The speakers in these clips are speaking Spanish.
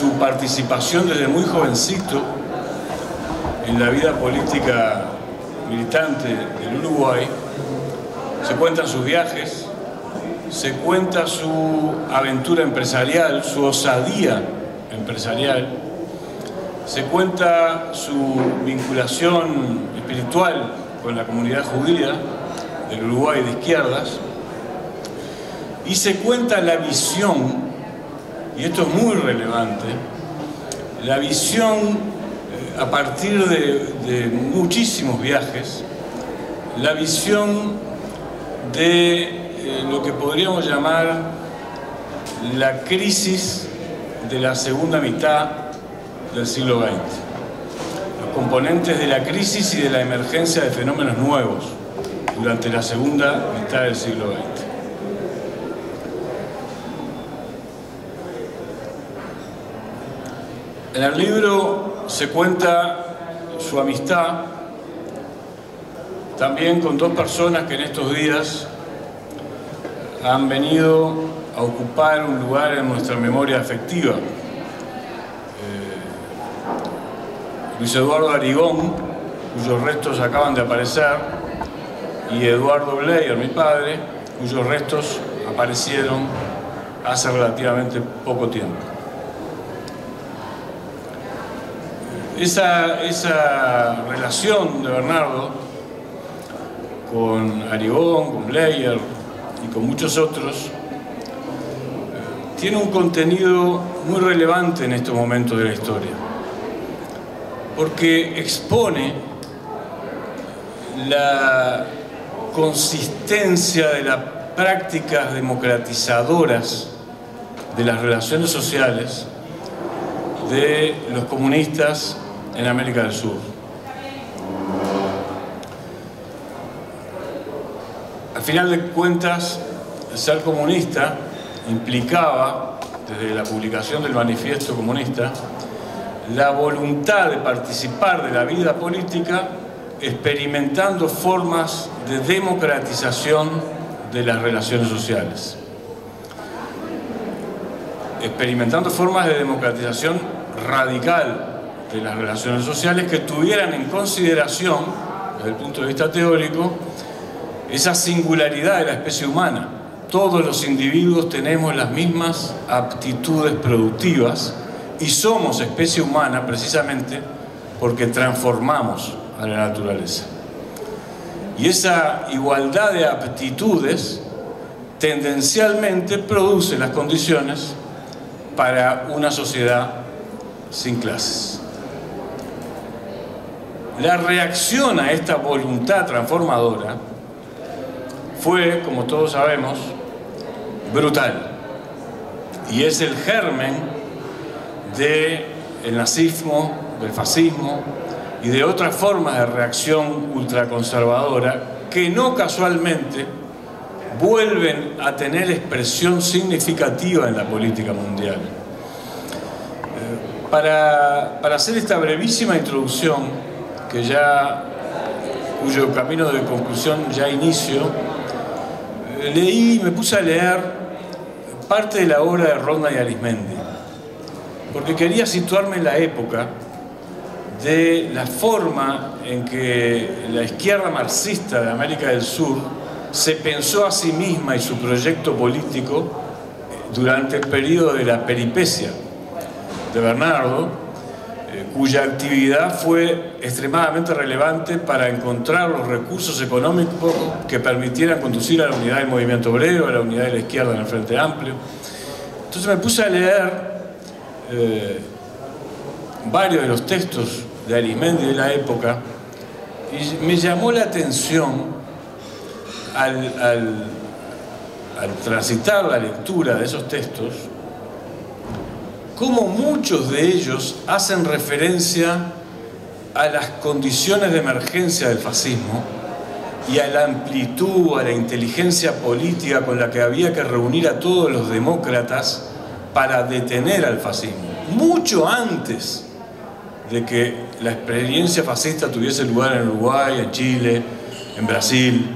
su participación desde muy jovencito en la vida política militante del Uruguay. Se cuentan sus viajes, se cuenta su aventura empresarial, su osadía empresarial, se cuenta su vinculación espiritual con la comunidad judía del Uruguay de izquierdas, y se cuenta la visión, y esto es muy relevante, la visión a partir de muchísimos viajes, la visión de lo que podríamos llamar la crisis de la segunda mitad del siglo XX, los componentes de la crisis y de la emergencia de fenómenos nuevos durante la segunda mitad del siglo XX. En el libro se cuenta su amistad también con dos personas que en estos días han venido a ocupar un lugar en nuestra memoria afectiva. Luis Eduardo Arigón, cuyos restos acaban de aparecer, y Eduardo Bleyer, mi padre, cuyos restos aparecieron hace relativamente poco tiempo. Esa relación de Bernardo con Arigón, con Bleyer y con muchos otros tiene un contenido muy relevante en estos momentos de la historia, porque expone la consistencia de las prácticas democratizadoras de las relaciones sociales de los comunistas en América del Sur. Al final de cuentas, ser comunista implicaba, desde la publicación del Manifiesto Comunista, la voluntad de participar de la vida política experimentando formas de democratización de las relaciones sociales. Experimentando formas de democratización radical de las relaciones sociales que tuvieran en consideración, desde el punto de vista teórico, esa singularidad de la especie humana. Todos los individuos tenemos las mismas aptitudes productivas y somos especie humana precisamente porque transformamos a la naturaleza. Y esa igualdad de aptitudes tendencialmente produce las condiciones para una sociedad sin clases. La reacción a esta voluntad transformadora fue, como todos sabemos, brutal. Y es el germen del nazismo, del fascismo y de otras formas de reacción ultraconservadora que no casualmente vuelven a tener expresión significativa en la política mundial. Para hacer esta brevísima introducción, cuyo camino de conclusión ya inicio, me puse a leer parte de la obra de Ronda y Arizmendi, porque quería situarme en la época de la forma en que la izquierda marxista de América del Sur se pensó a sí misma y su proyecto político durante el periodo de la peripecia de Bernardo, cuya actividad fue extremadamente relevante para encontrar los recursos económicos que permitieran conducir a la unidad del movimiento obrero, a la unidad de la izquierda en el Frente Amplio. Entonces me puse a leer varios de los textos de Arizmendi de la época y me llamó la atención al transitar la lectura de esos textos cómo muchos de ellos hacen referencia a las condiciones de emergencia del fascismo y a la amplitud, a la inteligencia política con la que había que reunir a todos los demócratas para detener al fascismo, mucho antes de que la experiencia fascista tuviese lugar en Uruguay, en Chile, en Brasil.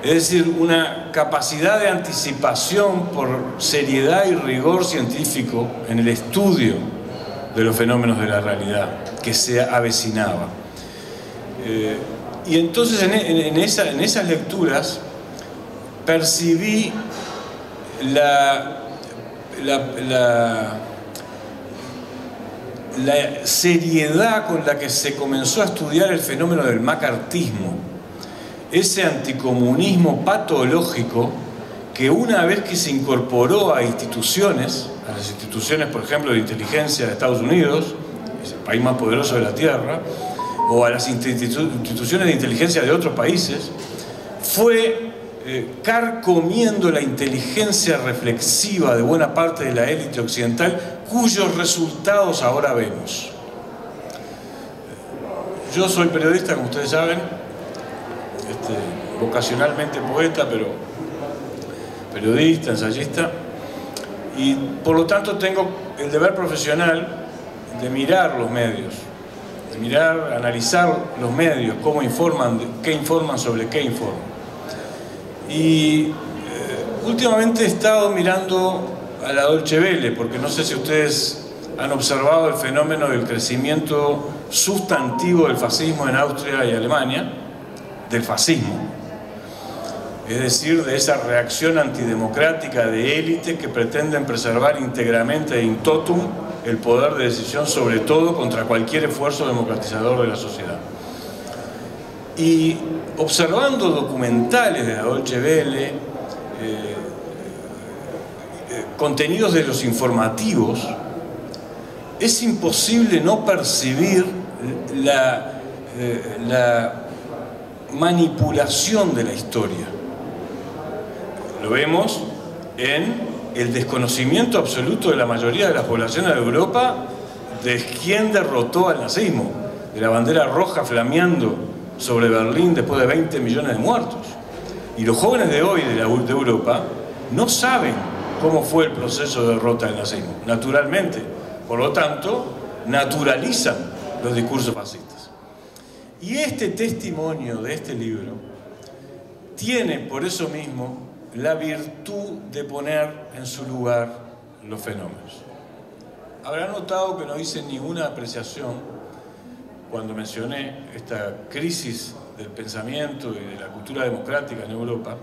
Es decir, una capacidad de anticipación por seriedad y rigor científico en el estudio de los fenómenos de la realidad que se avecinaba. Y entonces en esas lecturas percibí la seriedad con la que se comenzó a estudiar el fenómeno del macartismo, ese anticomunismo patológico que una vez que se incorporó a las instituciones, por ejemplo, de inteligencia de Estados Unidos, es el país más poderoso de la Tierra, o a las instituciones de inteligencia de otros países, fue carcomiendo la inteligencia reflexiva de buena parte de la élite occidental, cuyos resultados ahora vemos. Yo soy periodista, como ustedes saben, vocacionalmente poeta, pero periodista, ensayista, y por lo tanto tengo el deber profesional de mirar los medios, de mirar, analizar los medios, cómo informan, qué informan, sobre qué informan. Y últimamente he estado mirando a la Deutsche Welle, porque no sé si ustedes han observado el fenómeno del crecimiento sustantivo del fascismo en Austria y Alemania, del fascismo, es decir, de esa reacción antidemocrática de élites que pretenden preservar íntegramente e in totum el poder de decisión, sobre todo contra cualquier esfuerzo democratizador de la sociedad. Y observando documentales de la Deutsche Welle, contenidos de los informativos, es imposible no percibir la manipulación de la historia. Lo vemos en el desconocimiento absoluto de la mayoría de las poblaciones de Europa de quién derrotó al nazismo, de la bandera roja flameando sobre Berlín después de 20 millones de muertos. Y los jóvenes de hoy de Europa no saben cómo fue el proceso de derrota del nazismo, naturalmente. Por lo tanto, naturalizan los discursos fascistas. Y este testimonio de este libro tiene, por eso mismo, la virtud de poner en su lugar los fenómenos. Habrán notado que no hice ninguna apreciación cuando mencioné esta crisis del pensamiento y de la cultura democrática en Europa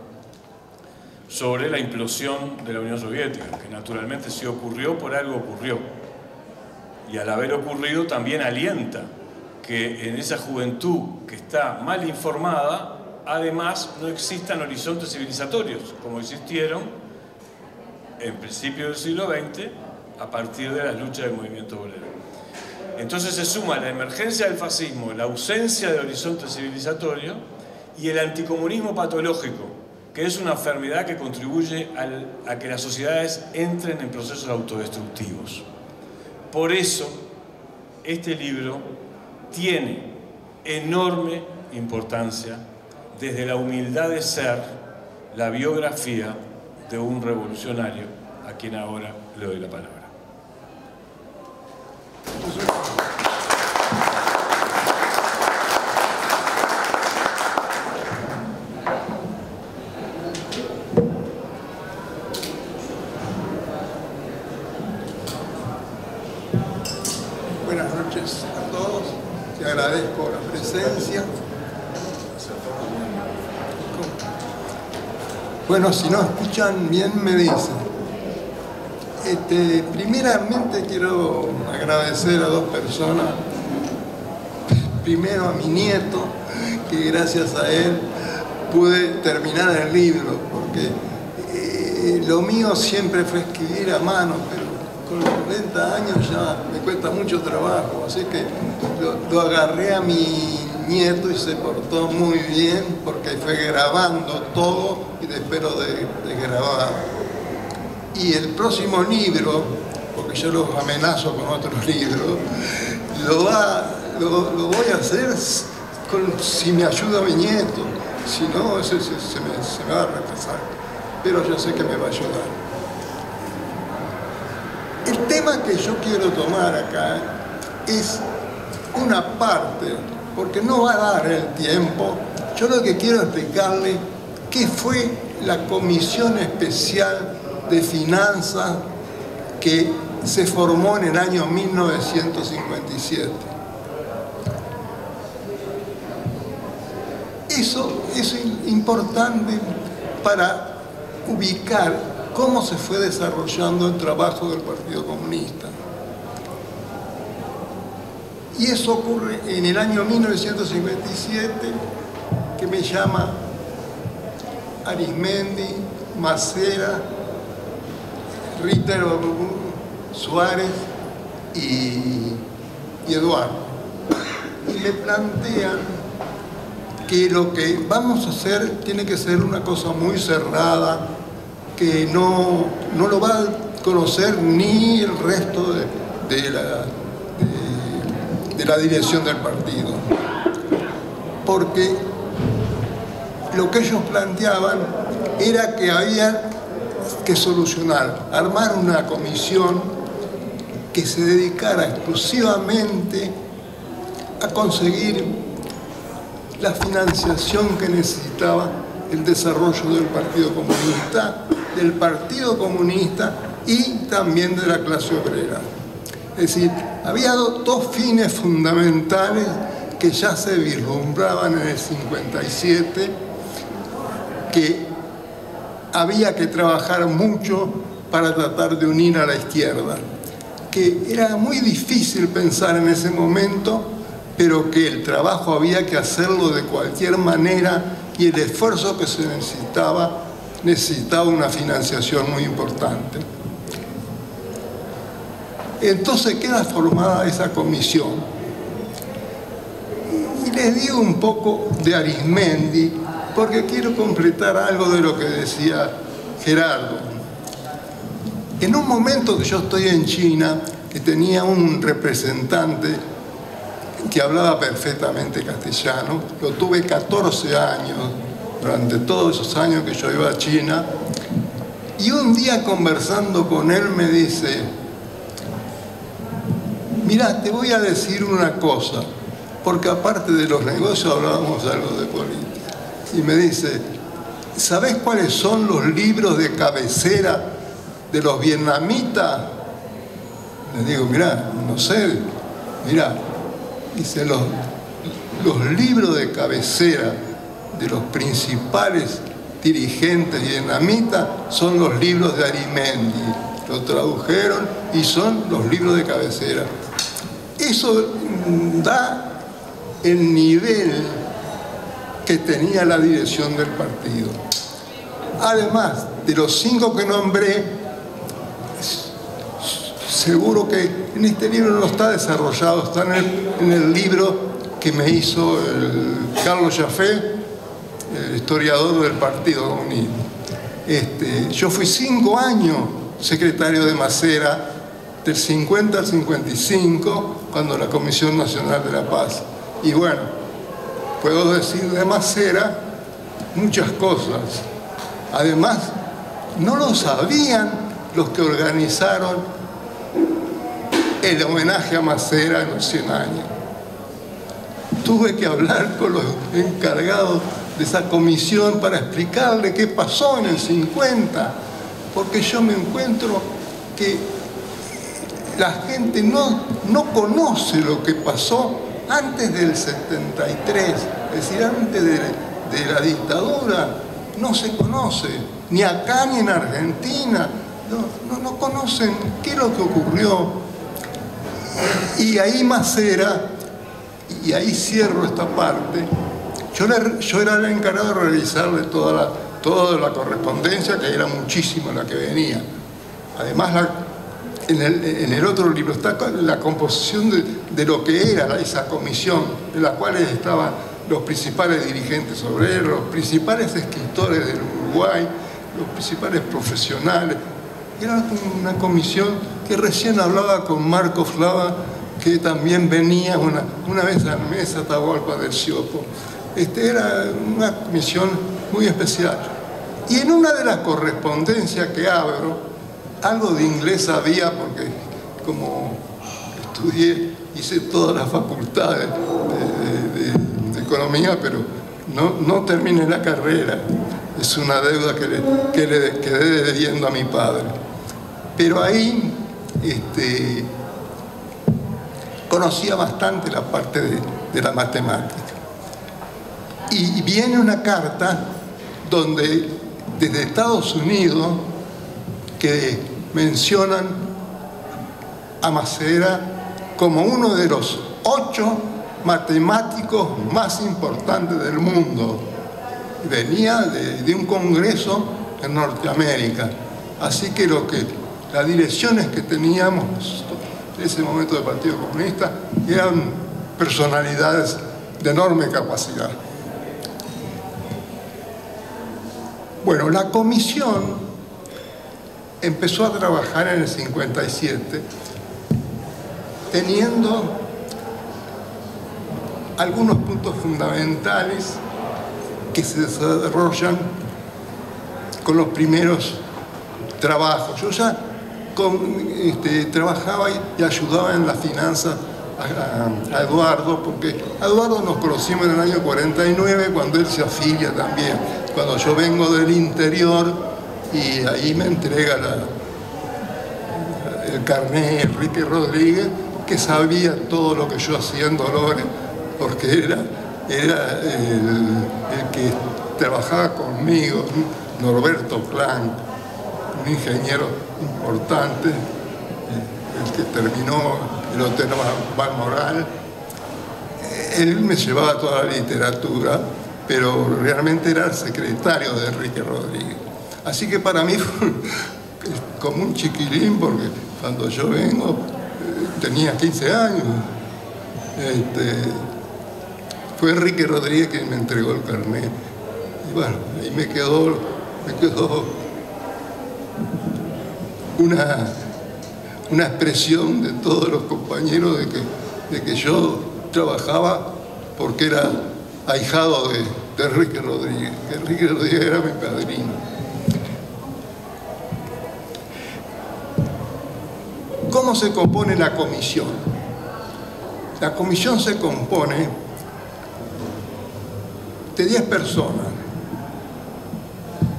sobre la implosión de la Unión Soviética, que naturalmente si ocurrió, por algo ocurrió. Y al haber ocurrido también alienta que en esa juventud que está mal informada, además no existan horizontes civilizatorios, como existieron en principio del siglo XX, a partir de las luchas del movimiento obrero. Entonces se suma la emergencia del fascismo, la ausencia de horizonte civilizatorio y el anticomunismo patológico, que es una enfermedad que contribuye a que las sociedades entren en procesos autodestructivos. Por eso, este libro tiene enorme importancia desde la humildad de ser la biografía de un revolucionario a quien ahora le doy la palabra. Buenas noches a todos, te agradezco la presencia. Bueno, si no escuchan bien me dicen. Primeramente quiero agradecer a dos personas. Primero a mi nieto, que gracias a él pude terminar el libro, porque lo mío siempre fue escribir a mano, pero con los 40 años ya me cuesta mucho trabajo, así que lo agarré a mi nieto y se portó muy bien, porque fue grabando todo y después de grabar. Y el próximo libro, porque yo los amenazo con otros libros, lo voy a hacer si me ayuda mi nieto, si no se me va a retrasar, pero yo sé que me va a ayudar. El tema que yo quiero tomar acá es una parte, porque no va a dar el tiempo. Yo lo que quiero explicarle que fue la Comisión Especial de Finanzas que se formó en el año 1957. Eso es importante para ubicar cómo se fue desarrollando el trabajo del Partido Comunista. Y eso ocurre en el año 1957, que me llama Arizmendi, Macera, Ritter, Suárez y Eduardo. Y me plantean que lo que vamos a hacer tiene que ser una cosa muy cerrada, que no lo va a conocer ni el resto de la dirección del partido. Porque lo que ellos planteaban era que había que solucionar, armar una comisión que se dedicara exclusivamente a conseguir la financiación que necesitaba el desarrollo del Partido Comunista y también de la clase obrera. Es decir, había dos fines fundamentales que ya se vislumbraban en el 57, que había que trabajar mucho para tratar de unir a la izquierda, que era muy difícil pensar en ese momento, pero que el trabajo había que hacerlo de cualquier manera y el esfuerzo que se necesitaba una financiación muy importante. Entonces queda formada esa comisión. Y les digo un poco de Arizmendi, porque quiero completar algo de lo que decía Gerardo. En un momento que yo estoy en China, que tenía un representante que hablaba perfectamente castellano, lo tuve 14 años, durante todos esos años que yo iba a China, y un día conversando con él me dice: mirá, te voy a decir una cosa, porque aparte de los negocios hablábamos algo de política. Y me dice: ¿sabés cuáles son los libros de cabecera de los vietnamitas? Le digo: mirá, no sé, mirá. Dice: los libros de cabecera de los principales dirigentes vietnamitas son los libros de Arizmendi. Lo tradujeron y son los libros de cabecera. Eso da el nivel que tenía la dirección del partido. Además de los 5 que nombré, seguro que en este libro no está desarrollado, está en el libro que me hizo Carlos Jaffé, el historiador del Partido Comunista. Yo fui 5 años secretario de Macera, del 50 al 55, cuando la Comisión Nacional de la Paz. Y bueno, puedo decir de Macera muchas cosas. Además, no lo sabían los que organizaron el homenaje a Macera en los 100 años. Tuve que hablar con los encargados de esa comisión para explicarle qué pasó en el 50, porque yo me encuentro que la gente no conoce lo que pasó antes del 73, es decir, antes de la dictadura, no se conoce, ni acá ni en Argentina, no conocen qué es lo que ocurrió. Y ahí Macera, y ahí cierro esta parte, yo era el encargado de revisarle toda la correspondencia, que era muchísima la que venía. Además, en el otro libro está la composición de lo que era esa comisión, en la cual estaban los principales dirigentes obreros, los principales escritores del Uruguay, los principales profesionales. Era una comisión que recién hablaba con Marco Flava, que también venía una vez al mes a Atahualpa del Siopo. Era una comisión muy especial. Y en una de las correspondencias que abro, algo de inglés había, porque como estudié, hice todas las facultades de economía, pero no terminé la carrera. es una deuda que le quedé debiendo a mi padre. Pero ahí conocía bastante la parte de la matemática. Y viene una carta donde desde Estados Unidos que mencionan a Macera como uno de los 8 matemáticos más importantes del mundo. Venía de un congreso en Norteamérica. Así que las direcciones que teníamos en ese momento del Partido Comunista eran personalidades de enorme capacidad. Bueno, la comisión empezó a trabajar en el 57, teniendo algunos puntos fundamentales que se desarrollan con los primeros trabajos. Yo ya trabajaba y ayudaba en las finanzas a Eduardo, porque a Eduardo nos conocimos en el año 49, cuando él se afilia también, cuando yo vengo del interior, y ahí me entrega el carnet Enrique Rodríguez, que sabía todo lo que yo hacía en Dolores, porque era el que trabajaba conmigo, Norberto Planck, un ingeniero importante, el que terminó el Hotel Balmoral. Él me llevaba toda la literatura, pero realmente era el secretario de Enrique Rodríguez. Así que para mí fue como un chiquilín, porque cuando yo vengo tenía 15 años. Fue Enrique Rodríguez quien me entregó el carnet. Y bueno, ahí me quedó una expresión de todos los compañeros de que yo trabajaba porque era ahijado de Enrique Rodríguez. Enrique Rodríguez era mi padrino. ¿Cómo se compone la comisión? La comisión se compone de 10 personas.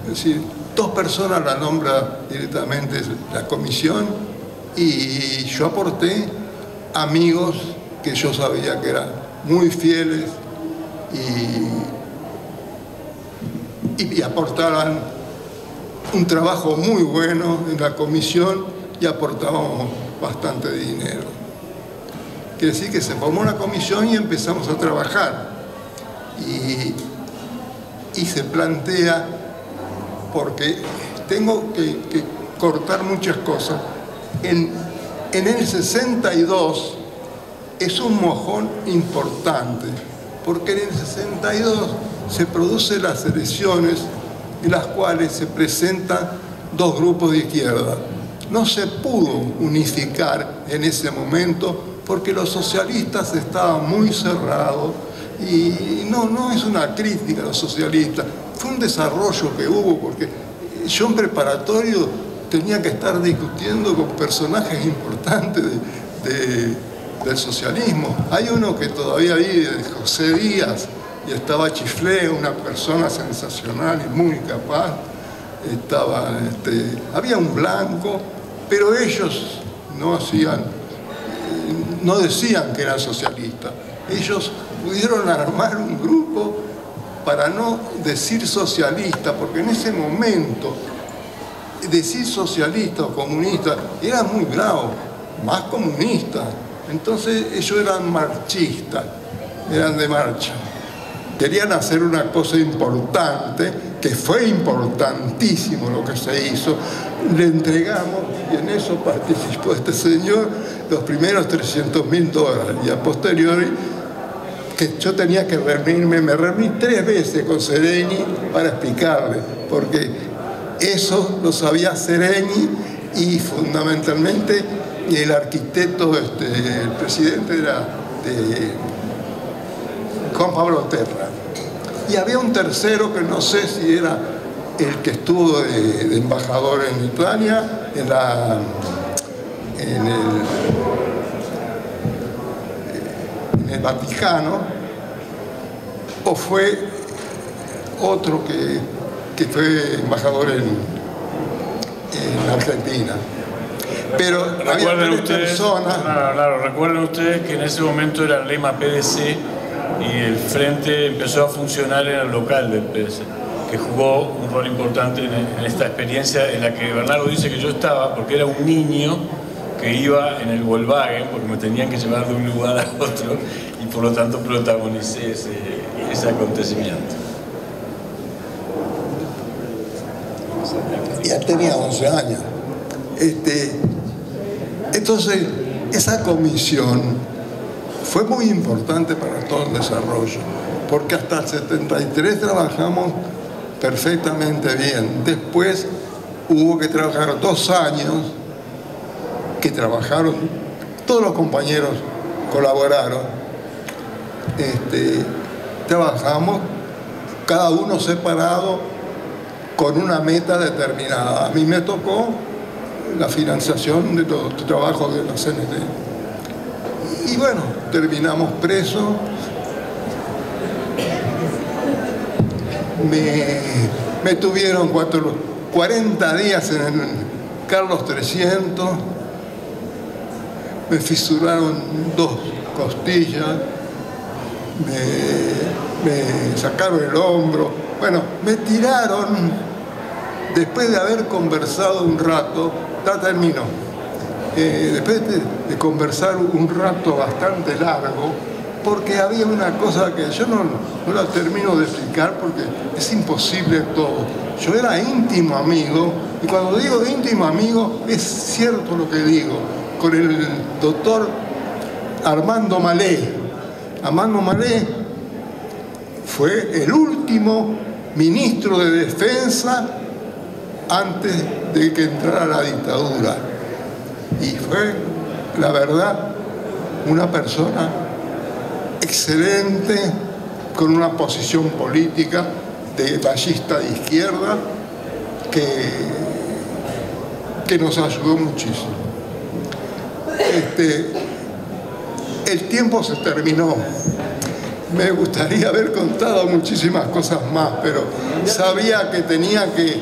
Es decir, 2 personas la nombra directamente la comisión y yo aporté amigos que yo sabía que eran muy fieles y aportaban un trabajo muy bueno en la comisión y aportábamos bastante dinero. Quiere decir que se formó una comisión y empezamos a trabajar. Y se plantea, porque tengo que cortar muchas cosas, en el 62 es un mojón importante, porque en el 62 se producen las elecciones en las cuales se presentan 2 grupos de izquierda. No se pudo unificar en ese momento porque los socialistas estaban muy cerrados y no es una crítica a los socialistas, fue un desarrollo que hubo porque yo en preparatorio tenía que estar discutiendo con personajes importantes del socialismo. Hay uno que todavía vive, José Díaz, y estaba Chiflé, una persona sensacional y muy capaz. Había un blanco, pero ellos no decían que eran socialistas. Ellos pudieron armar un grupo para no decir socialista, porque en ese momento decir socialista o comunista era muy bravo, más comunista. Entonces ellos eran marchistas, eran de marcha. Querían hacer una cosa importante, que fue importantísimo lo que se hizo. Le entregamos, y en eso participó este señor, los primeros $300.000. Y a posteriori, que yo tenía que me reuní 3 veces con Sereni para explicarle, porque eso lo sabía Sereni y fundamentalmente el arquitecto, el presidente era Juan Pablo Terra. Y había un tercero que no sé si era el que estuvo de embajador en Italia, en el Vaticano, o fue otro que fue embajador en Argentina. Pero recuerden ustedes, personas... Claro, recuerden ustedes que en ese momento era el lema PDC y el frente empezó a funcionar en el local del PDC, que jugó un rol importante en esta experiencia en la que Bernardo dice que yo estaba, porque era un niño que iba en el Volkswagen, porque me tenían que llevar de un lugar a otro, y por lo tanto protagonicé ese acontecimiento. Ya tenía 11 años. Entonces, esa comisión fue muy importante para todo el desarrollo, porque hasta el 73 trabajamos perfectamente bien. Después hubo que trabajar 2 años, que trabajaron, todos los compañeros colaboraron. Trabajamos cada uno separado con una meta determinada. A mí me tocó la financiación de los trabajos de la CNT. Y bueno, terminamos presos. Me tuvieron 40 días en el Carlos 300. Me fisuraron 2 costillas. Me sacaron el hombro. Bueno, me tiraron después de haber conversado un rato. Ya terminó. Después de conversar un rato bastante largo, porque había una cosa que yo no la termino de explicar porque es imposible todo. Yo era íntimo amigo, y cuando digo íntimo amigo, es cierto lo que digo, con el doctor Armando Malé. Armando Malé fue el último ministro de Defensa antes de que entrara la dictadura. Y fue, la verdad, una persona excelente, con una posición política de ballista de izquierda que nos ayudó muchísimo. El tiempo se terminó. Me gustaría haber contado muchísimas cosas más, pero sabía que tenía que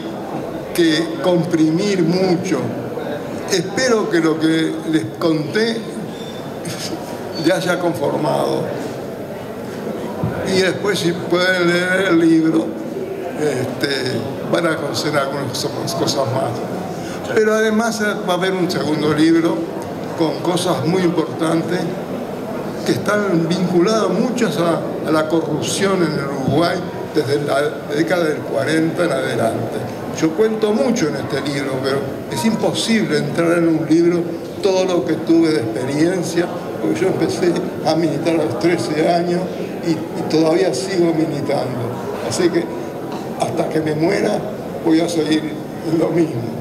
comprimir mucho. Espero que lo que les conté ya haya conformado. Y después, si pueden leer el libro, van a conocer algunas cosas más. Pero además va a haber un segundo libro con cosas muy importantes que están vinculadas muchas a la corrupción en el Uruguay desde la década del 40 en adelante. Yo cuento mucho en este libro, pero es imposible entrar en un libro todo lo que tuve de experiencia, porque yo empecé a militar a los 13 años y todavía sigo militando. Así que hasta que me muera voy a seguir lo mismo.